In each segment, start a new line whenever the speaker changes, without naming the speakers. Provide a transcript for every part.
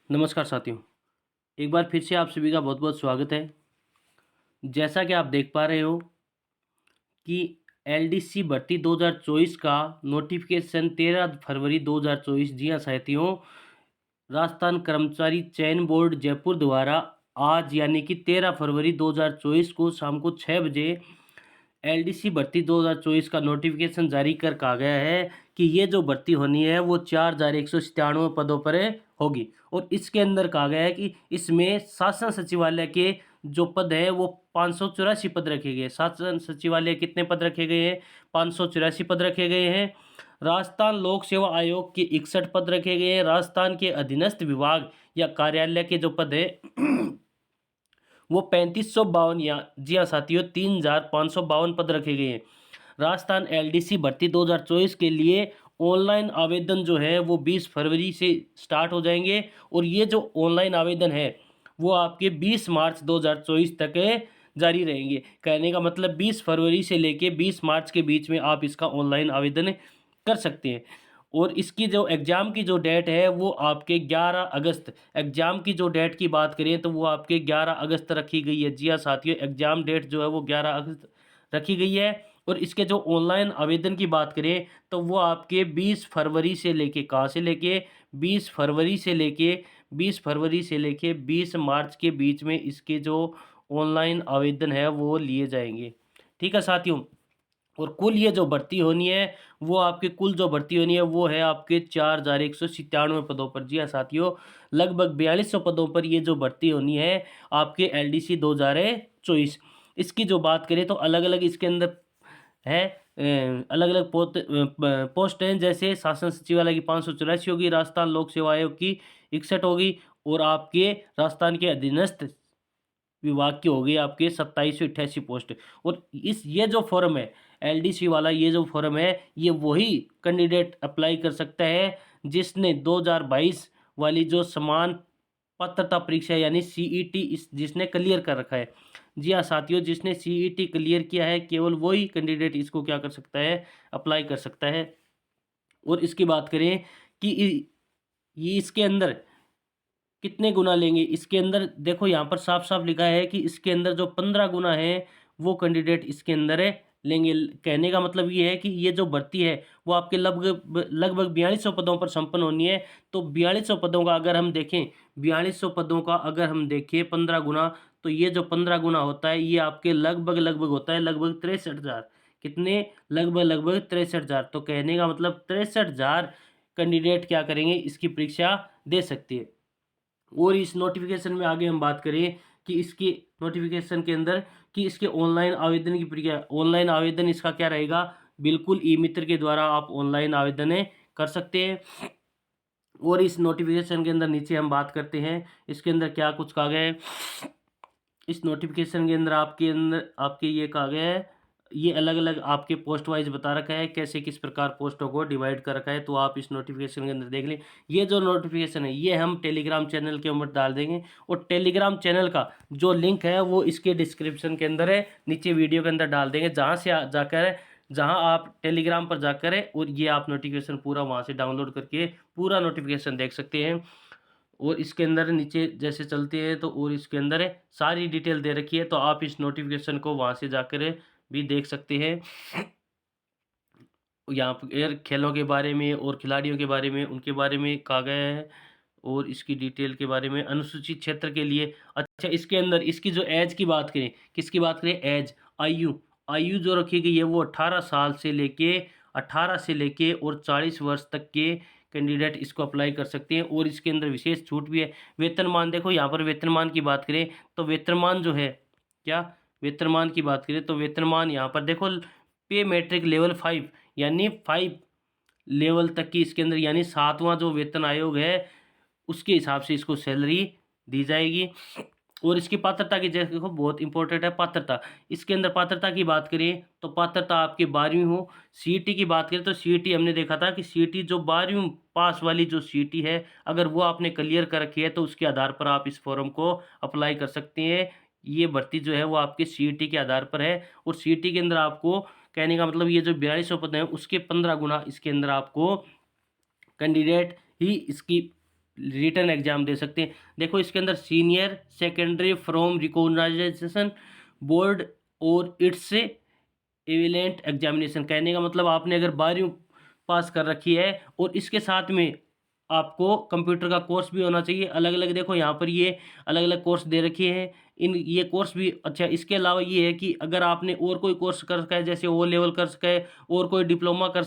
नमस्कार साथियों, एक बार फिर से आप सभी का बहुत-बहुत स्वागत है। जैसा कि आप देख पा रहे हो कि एलडीसी भर्ती 2024 का नोटिफ़िकेशन 13 फरवरी 2024 जी हाँ साथियों, राजस्थान कर्मचारी चयन बोर्ड जयपुर द्वारा आज यानी कि 13 फरवरी 2024 को शाम को 6 बजे एलडीसी भर्ती 2024 का नोटिफिकेशन जारी कर कहा गया है कि ये जो भर्ती होनी है वो 4197 पदों पर होगी। और इसके अंदर कहा गया है कि इसमें शासन सचिवालय के जो पद हैं वो 584 पद रखे गए। शासन सचिवालय कितने पद रखे गए हैं? 584 पद रखे गए हैं। राजस्थान लोक सेवा आयोग के 61 पद रखे गए हैं। राजस्थान के अधीनस्थ विभाग या कार्यालय के जो पद है वो 3552 या जी हाँ साथियों 3552 पद रखे गए हैं। राजस्थान एलडीसी भर्ती 2024 के लिए ऑनलाइन आवेदन जो है वो 20 फरवरी से स्टार्ट हो जाएंगे और ये जो ऑनलाइन आवेदन है वो आपके 20 मार्च 2024 तक जारी रहेंगे। कहने का मतलब 20 फरवरी से लेके 20 मार्च के बीच में आप इसका ऑनलाइन आवेदन कर सकते हैं। और इसकी जो एग्ज़ाम की जो डेट है वो आपके 11 अगस्त, एग्ज़ाम की जो डेट की बात करें तो वो आपके 11 अगस्त रखी गई है। जी हाँ साथियों, एग्ज़ाम डेट जो है वो 11 अगस्त रखी गई है। और इसके जो ऑनलाइन आवेदन की बात करें तो वो आपके 20 फरवरी से लेके कहाँ से लेके 20 फरवरी से लेके 20 फरवरी से लेके 20 मार्च के बीच में इसके जो ऑनलाइन आवेदन है वो लिए जाएंगे। ठीक है साथियों। और कुल ये जो भर्ती होनी है वो आपकी कुल जो भर्ती होनी है वो है आपके 4197 पदों पर। जी हाँ साथियों, लगभग 4200 पदों पर ये जो भर्ती होनी है आपके एलडीसी 2024। इसकी जो बात करें तो अलग अलग इसके अंदर है, अलग अलग पोस्ट हैं। जैसे शासन सचिवालय की 584 होगी, राजस्थान लोक सेवा आयोग की 61 होगी और आपके राजस्थान के अधीनस्थ विभाग की हो गई आपके 27 से 88 पोस्ट। और इस ये जो फॉर्म है एलडीसी वाला, ये जो फॉर्म है ये वही कैंडिडेट अप्लाई कर सकता है जिसने 2022 वाली जो समान पात्रता परीक्षा यानी सीईटी इस जिसने क्लियर कर रखा है। जी हाँ साथियों, जिसने सीईटी क्लियर किया है केवल वही कैंडिडेट इसको क्या कर सकता है, अप्लाई कर सकता है। और इसकी बात करें कि ये इसके अंदर कितने गुना लेंगे, इसके अंदर देखो यहाँ पर साफ-साफ लिखा है कि इसके अंदर जो 15 गुना है, वो कैंडिडेट इसके अंदर लेंगे। कहने का मतलब ये है कि ये जो भर्ती है, वो आपके लगभग 4200 पदों पर संपन्न होनी है। तो 4200 पदों का अगर हम देखें, 4200 पदों का अगर हम देखें 15 गुना, तो ये जो 15 गुना होता है, ये आपके लगभग होता है लगभग 63,000। कितने? लगभग 63,000। तो कहने का मतलब 63,000 कैंडिडेट क्या करेंगे, इसकी परीक्षा दे सकते हैं। और इस नोटिफ़िकेशन में आगे हम बात करें कि इसकी नोटिफ़िकेशन के अंदर कि इसके ऑनलाइन आवेदन की प्रक्रिया, ऑनलाइन आवेदन इसका क्या रहेगा, बिल्कुल ई-मित्र के द्वारा आप ऑनलाइन आवेदन कर सकते हैं। और इस नोटिफ़िकेशन के अंदर नीचे हम बात करते हैं, इसके अंदर क्या कुछ कहा गया है। इस नोटिफ़िकेशन के अंदर आपके ये कहा गया है, ये अलग-अलग आपके पोस्ट वाइज़ बता रखा है, कैसे किस प्रकार पोस्टों को डिवाइड कर रखा है, तो आप इस नोटिफ़िकेशन के अंदर देख लें। ये जो नोटिफ़िकेशन है, ये हम टेलीग्राम चैनल के ऊपर डाल देंगे और टेलीग्राम चैनल का जो लिंक है, वो इसके डिस्क्रिप्शन के अंदर है, नीचे वीडियो के अंदर डाल देंगे, जहाँ से जाकर जहाँ आप टेलीग्राम पर जाकर और ये आप नोटिफ़िकेशन पूरा वहाँ से डाउनलोड करके पूरा नोटिफ़िकेशन देख सकते हैं। और इसके अंदर नीचे जैसे चलते हैं तो और इसके अंदर सारी डिटेल दे रखी है, तो आप इस नोटिफ़िकेशन को वहाँ से जाकर भी देख सकते हैं। यहाँ पर खेलों के बारे में और खिलाड़ियों के बारे में, उनके बारे में कहा गया है और इसकी डिटेल के बारे में अनुसूचित क्षेत्र के लिए। अच्छा, इसके अंदर इसकी जो ऐज की बात करें, किसकी बात करें? ऐज, आयु। आयु जो रखी गई है वो 18 साल से लेके 18 से लेके और 40 वर्ष तक के कैंडिडेट इसको अप्लाई कर सकते हैं। और इसके अंदर विशेष छूट भी है। वेतनमान देखो, यहाँ पर वेतनमान की बात करें तो वेतनमान जो है क्या, वेतनमान की बात करें तो वेतनमान यहाँ पर देखो पे मैट्रिक लेवल 5 यानी 5 लेवल तक की इसके अंदर यानी 7वां जो वेतन आयोग है उसके हिसाब से इसको सैलरी दी जाएगी। और इसकी पात्रता की जैसे देखो बहुत इंपॉर्टेंट है पात्रता। इसके अंदर पात्रता की बात करें तो पात्रता आपकी 12वीं हो। सीईटी की बात करें तो सीईटी हमने देखा था कि सीईटी जो 12वीं पास वाली जो सीईटी है, अगर वो आपने क्लियर कर रखी है तो उसके आधार पर आप इस फॉर्म को अप्लाई कर सकते हैं। ये भर्ती जो है वो आपके सीईटी के आधार पर है और सीईटी के अंदर आपको कहने का मतलब ये जो 4200 पद हैं उसके 15 गुना इसके अंदर आपको कैंडिडेट ही इसकी रिटन एग्जाम दे सकते हैं। देखो इसके अंदर senior secondary from recognisation board और इट्स एविलेंट एग्जामिनेशन, कहने का मतलब आपने अगर 12वीं पास कर रखी है और इसके साथ में आपको कंप्यूटर का कोर्स भी होना चाहिए। अलग अलग देखो यहाँ पर ये अलग अलग कोर्स दे रखे हैं, इन ये कोर्स भी अच्छा। इसके अलावा ये है कि अगर आपने और कोई कोर्स कर रखा है, जैसे ओ लेवल कर सका है और कोई डिप्लोमा कर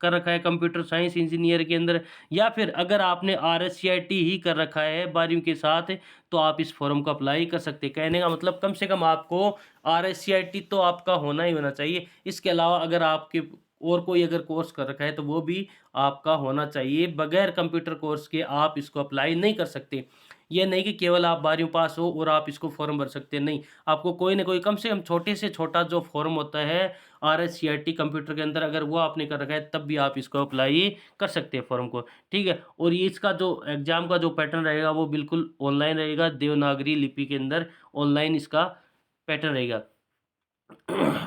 रखा है कंप्यूटर साइंस इंजीनियर के अंदर, या फिर अगर आपने RSCIT ही कर रखा है 12वीं के साथ, तो आप इस फॉर्म को अप्लाई कर सकते हैं। कहने का मतलब कम से कम आपको RSCIT तो आपका होना ही होना चाहिए। इसके अलावा अगर आपके और कोई अगर कोर्स कर रखा है तो वो भी आपका होना चाहिए। बगैर कंप्यूटर कोर्स के आप इसको अप्लाई नहीं कर सकते। ये नहीं कि केवल आप 12वीं पास हो और आप इसको फॉर्म भर सकते हैं, नहीं। आपको कोई ना कोई कम से कम छोटे से छोटा जो फॉर्म होता है RSCIT कंप्यूटर के अंदर, अगर वो आपने कर रखा है तब भी आप इसको अप्लाई कर सकते हैं फॉर्म को, ठीक है। और ये इसका जो एग्ज़ाम का जो पैटर्न रहेगा वो बिल्कुल ऑनलाइन रहेगा, देवनागरी लिपि के अंदर ऑनलाइन इसका पैटर्न रहेगा।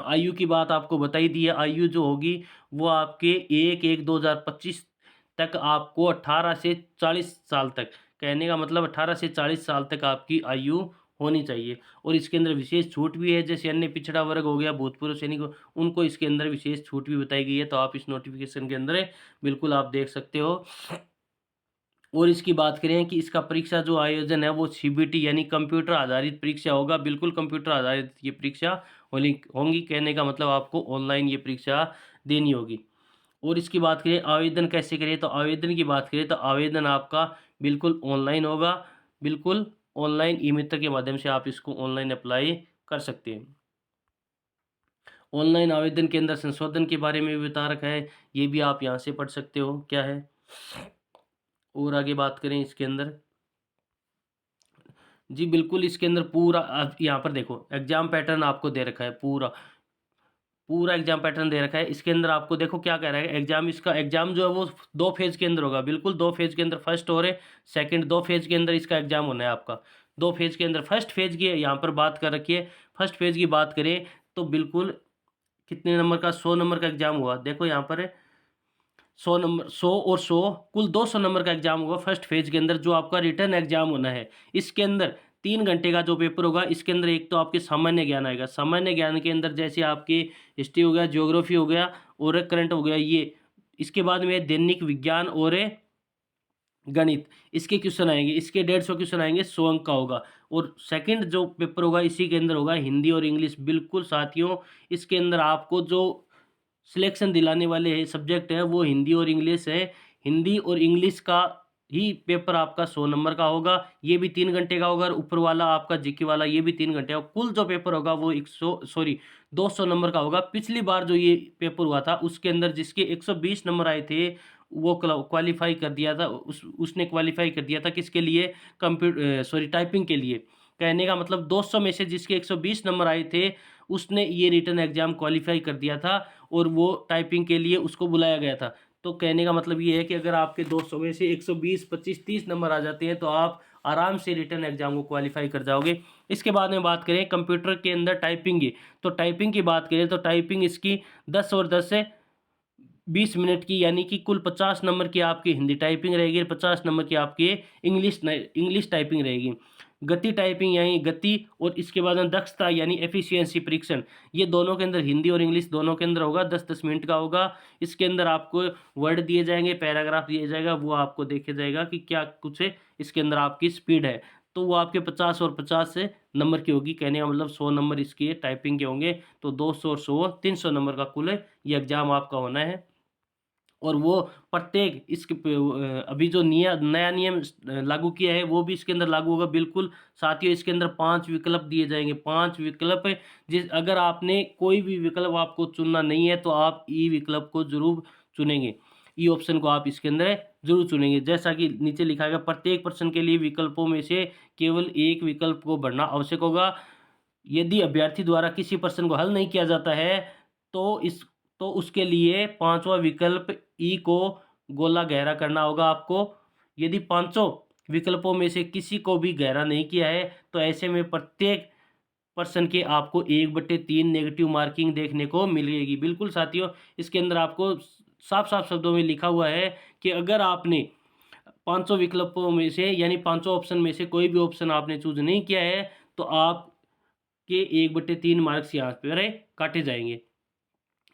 आयु की बात आपको बताई दी है। आयु जो होगी वो आपके 1/1/2025 तक आपको 18 से 40 साल तक, कहने का मतलब 18 से 40 साल तक आपकी आयु होनी चाहिए। और इसके अंदर विशेष छूट भी है, जैसे अन्य पिछड़ा वर्ग हो गया, भूतपूर्व सैनिक, उनको इसके अंदर विशेष छूट भी बताई गई है। तो आप इस नोटिफिकेशन के अंदर बिल्कुल आप देख सकते हो। और इसकी बात करें कि इसका परीक्षा जो आयोजन है वो CBT यानी कंप्यूटर आधारित परीक्षा होगा। बिल्कुल कंप्यूटर आधारित ये परीक्षा होंगी, कहने का मतलब आपको ऑनलाइन ये परीक्षा देनी होगी। और इसकी बात करें आवेदन कैसे करें, तो आवेदन की बात करें तो आवेदन आपका बिल्कुल ऑनलाइन होगा। बिल्कुल ऑनलाइन ई-मित्र के माध्यम से आप इसको ऑनलाइन अप्लाई कर सकते हैं। ऑनलाइन आवेदन के अंदर संशोधन के बारे में भी बता रखा है, ये भी आप यहाँ से पढ़ सकते हो क्या है। और आगे बात करें इसके अंदर, जी बिल्कुल इसके अंदर पूरा आप यहाँ पर देखो एग्जाम पैटर्न आपको दे रखा है, पूरा पूरा एग्जाम पैटर्न दे रखा है। इसके अंदर आपको देखो क्या कह रहा है, एग्जाम इसका एग्जाम जो है वो 2 फेज़ के अंदर होगा। बिल्कुल 2 फेज़ के अंदर, फर्स्ट और सेकंड 2 फेज़ के अंदर इसका एग्जाम होना है आपका। 2 फेज़ के अंदर फर्स्ट फेज़ की यहाँ पर बात कर रखी है। फर्स्ट फेज़ की बात करें तो बिल्कुल कितने नंबर का, 100 नंबर का एग्जाम हुआ। देखो यहाँ पर 100 नंबर, 100 और 100 कुल 200 नंबर का एग्जाम होगा फर्स्ट फेज के अंदर, जो आपका रिटर्न एग्जाम होना है। इसके अंदर 3 घंटे का जो पेपर होगा, इसके अंदर एक तो आपके सामान्य ज्ञान आएगा। सामान्य ज्ञान के अंदर जैसे आपकी हिस्ट्री हो गया, ज्योग्राफी हो गया और करंट हो गया ये। इसके बाद में दैनिक विज्ञान और गणित, इसके क्वेश्चन आएंगे। इसके 150 क्वेश्चन आएंगे, 100 अंक का होगा। और सेकंड जो पेपर होगा इसी के अंदर होगा हिंदी और इंग्लिश। बिल्कुल साथियों, इसके अंदर आपको जो सिलेक्शन दिलाने वाले सब्जेक्ट हैं वो हिंदी और इंग्लिश है। हिंदी और इंग्लिश का ही पेपर आपका 100 नंबर का होगा, ये भी 3 घंटे का होगा। और ऊपर वाला आपका जीके वाला ये भी 3 घंटे का। कुल जो पेपर होगा वो 200 नंबर का होगा। पिछली बार जो ये पेपर हुआ था उसके अंदर जिसके 120 नंबर आए थे वो क्वालिफाई कर दिया था, उसने क्वालिफाई कर दिया था किसके लिए, टाइपिंग के लिए। कहने का मतलब 200 में से जिसके 120 नंबर आए थे उसने ये रिटन एग्जाम क्वालिफाई कर दिया था और वो टाइपिंग के लिए उसको बुलाया गया था। तो कहने का मतलब ये है कि अगर आपके 200 में से 120, 25, 30 नंबर आ जाते हैं तो आप आराम से रिटन एग्जाम को क्वालिफाई कर जाओगे। इसके बाद में बात करें कंप्यूटर के अंदर टाइपिंग की, तो टाइपिंग की बात करें तो टाइपिंग इसकी 10 और 10 से 20 मिनट की, यानी कि कुल 50 नंबर की आपकी हिंदी टाइपिंग रहेगी, 50 नंबर की आपकी इंग्लिश टाइपिंग रहेगी। गति टाइपिंग यानी गति, और इसके बाद में दक्षता यानी एफिशिएंसी परीक्षण, ये दोनों के अंदर हिंदी और इंग्लिश दोनों के अंदर होगा। 10-10 मिनट का होगा। इसके अंदर आपको वर्ड दिए जाएंगे, पैराग्राफ दिया जाएगा, वो आपको देखा जाएगा कि क्या कुछ है इसके अंदर आपकी स्पीड है। तो वो आपके 50 और 50 से नंबर की होगी। कहने का मतलब 100 नंबर इसके टाइपिंग के होंगे। तो 200 और 100 300 नंबर का कुल ये एग्जाम आपका होना है। और वो प्रत्येक इसके अभी जो नया नियम लागू किया है वो भी इसके अंदर लागू होगा। बिल्कुल साथियों, इसके अंदर 5 विकल्प दिए जाएंगे। 5 विकल्प, जिस अगर आपने कोई भी विकल्प आपको चुनना नहीं है तो आप ई विकल्प को जरूर चुनेंगे। ई ऑप्शन को आप इसके अंदर जरूर चुनेंगे। जैसा कि नीचे लिखा गया, प्रत्येक प्रश्न के लिए विकल्पों में से केवल एक विकल्प को भरना आवश्यक होगा। यदि अभ्यर्थी द्वारा किसी प्रश्न को हल नहीं किया जाता है तो उसके लिए 5वां विकल्प ई को गोला गहरा करना होगा आपको। यदि पांचों विकल्पों में से किसी को भी गहरा नहीं किया है तो ऐसे में प्रत्येक प्रश्न के आपको 1/3 नेगेटिव मार्किंग देखने को मिलेगी। बिल्कुल साथियों, इसके अंदर आपको साफ साफ शब्दों में लिखा हुआ है कि अगर आपने 500 विकल्पों में से यानी 500 ऑप्शन में से कोई भी ऑप्शन आपने चूज नहीं किया है तो आपके 1/3 मार्क्स यहाँ पर काटे जाएंगे।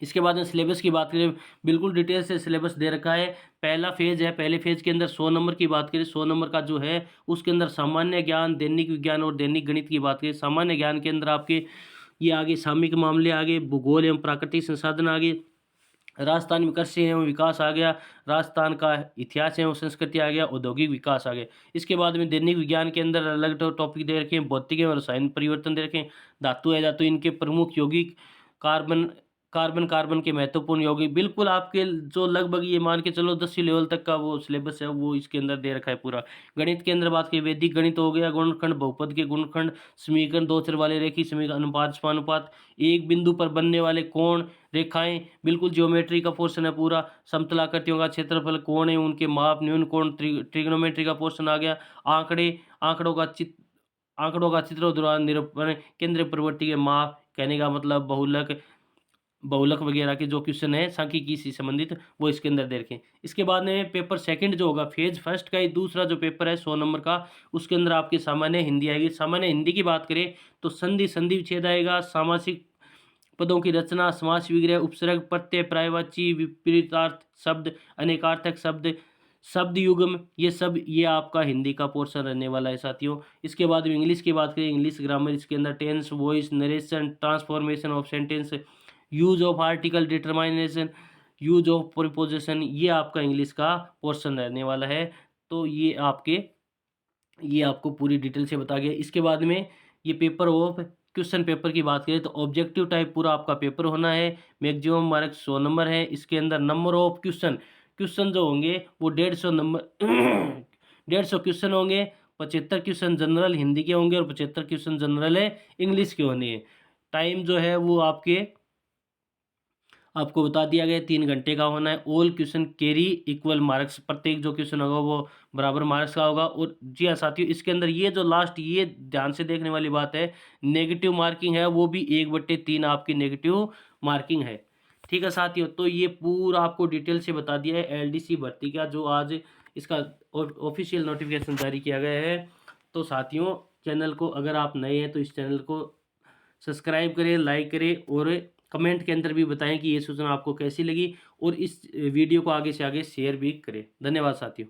इसके बाद में सिलेबस की बात करें, बिल्कुल डिटेल से सिलेबस दे रखा है। पहला फेज है, पहले फेज के अंदर 100 नंबर की बात करें, 100 नंबर का जो है उसके अंदर सामान्य ज्ञान, दैनिक विज्ञान और दैनिक गणित की बात करें। सामान्य ज्ञान के अंदर आपके ये आगे सामयिक मामले आगे, भूगोल एवं प्राकृतिक संसाधन आगे, राजस्थान में कृषि एवं विकास आ गया, राजस्थान का इतिहास एवं संस्कृति आ गया, औद्योगिक विकास आ गया। इसके बाद में दैनिक विज्ञान के अंदर अलग टॉपिक दे रखे हैं, भौतिक एवं रसायन परिवर्तन दे रखे हैं, धातु है धातु इनके प्रमुख यौगिक, कार्बन कार्बन के महत्वपूर्ण यौगिक, बिल्कुल आपके जो लगभग ये मान के चलो 10वीं लेवल तक का वो सिलेबस है वो इसके अंदर दे रखा है पूरा। गणित के अंदर बात करें, वैदिक गणित हो गया, गुणनखंड, बहुपद के गुणनखंड, समीकरण, दो चर वाले रेखीय समीकरण, अनुपात समानुपात, एक बिंदु पर बनने वाले कोण, रेखाएं, बिल्कुल ज्योमेट्री का पोर्शन है पूरा, समतलाकृतियों का क्षेत्रफल, कोण है उनके माप, न्यून कोण, ट्रिग्नोमेट्री का पोर्शन आ गया, आंकड़ों का चित्र द्वारा निरूपण, केंद्र प्रवृत्ति के माप, कहने का मतलब बहुलक वगैरह के जो क्वेश्चन है सांख्यिकी से संबंधित वो इसके अंदर दे रखे। इसके बाद में पेपर सेकंड जो होगा, फेज फर्स्ट का ही दूसरा जो पेपर है 100 नंबर का, उसके अंदर आपके सामान्य हिंदी आएगी। सामान्य हिंदी की बात करें तो संधि विच्छेद आएगा, सामासिक पदों की रचना, समास विग्रह, उपसर्ग, प्रत्यय, पर्यायवाची, विपरीतार्थ शब्द, अनेकार्थक शब्द, शब्द युग्म, ये आपका हिंदी का पोर्शन रहने वाला है साथियों। इसके बाद में इंग्लिश की बात करें, इंग्लिश ग्रामर, इसके अंदर tense, voice, narration, transformation of sentence, use of article, determination, use of preposition, ये आपका इंग्लिश का पोर्शन रहने वाला है। तो ये आपको पूरी डिटेल से बता गया। इसके बाद में ये पेपर ऑफ क्वेश्चन पेपर की बात करें तो ऑब्जेक्टिव टाइप पूरा आपका पेपर होना है, मैक्सिमम मार्क्स 100 नंबर है। इसके अंदर नंबर ऑफ क्वेश्चन जो होंगे वो 150 नंबर 150 क्वेश्चन होंगे। 75 क्वेश्चन जनरल हिंदी के होंगे और 75 क्वेश्चन जनरल है इंग्लिश के होने हैं। टाइम जो है वो आपको बता दिया गया 3 घंटे का होना है। All question carry equal marks, प्रत्येक जो क्वेश्चन होगा वो बराबर मार्क्स का होगा। और जी हाँ साथियों, इसके अंदर ये जो लास्ट ये ध्यान से देखने वाली बात है, नेगेटिव मार्किंग है वो भी 1/3 आपकी नेगेटिव मार्किंग है। ठीक है साथियों, तो ये पूरा आपको डिटेल से बता दिया है एलडीसी भर्ती का, जो आज इसका ऑफिशियल नोटिफिकेशन जारी किया गया है। तो साथियों, चैनल को अगर आप नए हैं तो इस चैनल को सब्सक्राइब करें, लाइक करें और कमेंट के अंदर भी बताएं कि ये सूचना आपको कैसी लगी, और इस वीडियो को आगे से आगे शेयर भी करें। धन्यवाद साथियों।